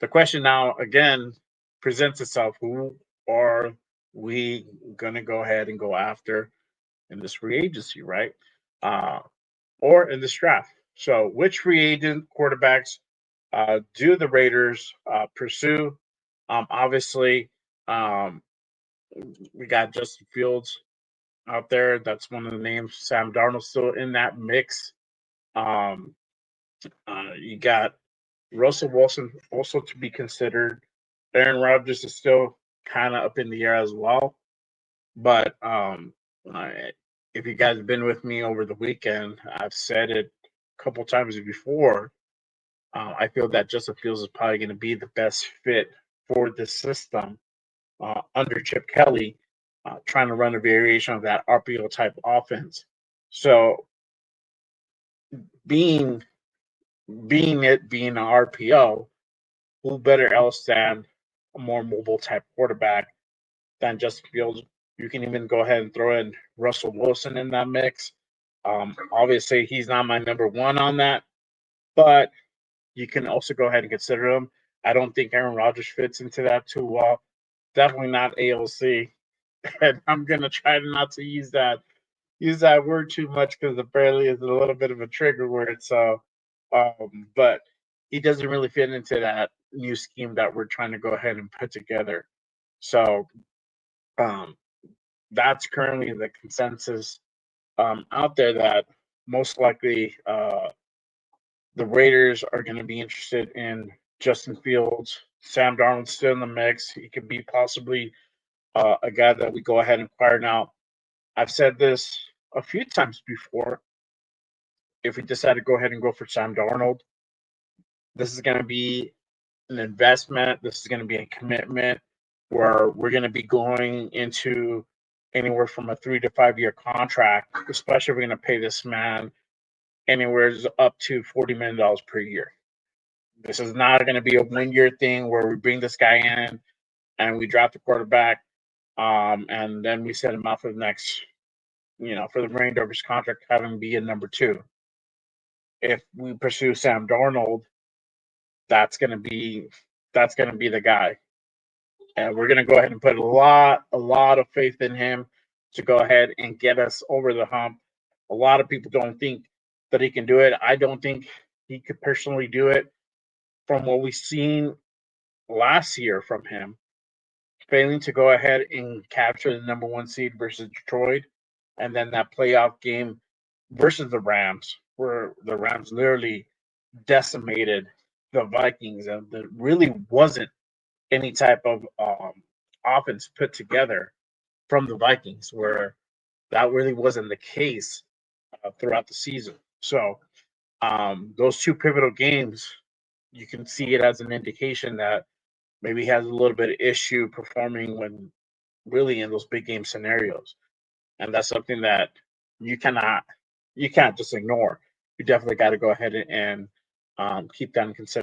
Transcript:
The question now again presents itself: who are we gonna go ahead and go after in this free agency, right? Uh, or in this draft. So, which free agent quarterbacks do the Raiders pursue? Obviously, um, we got Justin Fields out there. That's one of the names. Sam Darnold still in that mix. Um, you got Russell Wilson also to be considered. Aaron Rodgers is still kind of up in the air as well. But I, if you guys have been with me over the weekend, I've said it a couple times before. I feel that Justin Fields is probably going to be the best fit for this system under Chip Kelly, trying to run a variation of that RPO type offense. So being being an RPO, who better else than a more mobile type quarterback than Justin Fields? You can even go ahead and throw in Russell Wilson in that mix. Obviously, he's not my number one on that, but you can also go ahead and consider him. I don't think Aaron Rodgers fits into that too well. Definitely not ALC. And I'm gonna try not to use that word too much because apparently it's a little bit of a trigger word. So, but he doesn't really fit into that new scheme that we're trying to go ahead and put together. So, um, that's currently the consensus out there that most likely the Raiders are going to be interested in Justin Fields. Sam Darnold's still in the mix. He could be possibly a guy that we go ahead and acquire now. I've said this a few times before. If we decide to go ahead and go for Sam Darnold, this is going to be an investment. This is going to be a commitment where we're going to be going into anywhere from a 3 to 5 year contract, especially if we're going to pay this man anywhere up to $40 million per year. This is not going to be a 1 year thing where we bring this guy in and we draft a quarterback, and then we set him up for the next, for the remainder of his contract, have him be a number two. If we pursue Sam Darnold, that's going to be the guy, and we're going to go ahead and put a lot of faith in him to go ahead and get us over the hump. A lot of people don't think that he can do it. I don't think he could personally do it. From what we've seen last year from him, failing to go ahead and capture the number one seed versus Detroit, and then that playoff game versus the Rams, where the Rams literally decimated the Vikings, and there really wasn't any type of offense put together from the Vikings, where that really wasn't the case throughout the season. So those two pivotal games, you can see it as an indication that maybe he has a little bit of issue performing when really in those big game scenarios, and that's something that you cannot you can't just ignore. You definitely got to go ahead and keep that in consideration.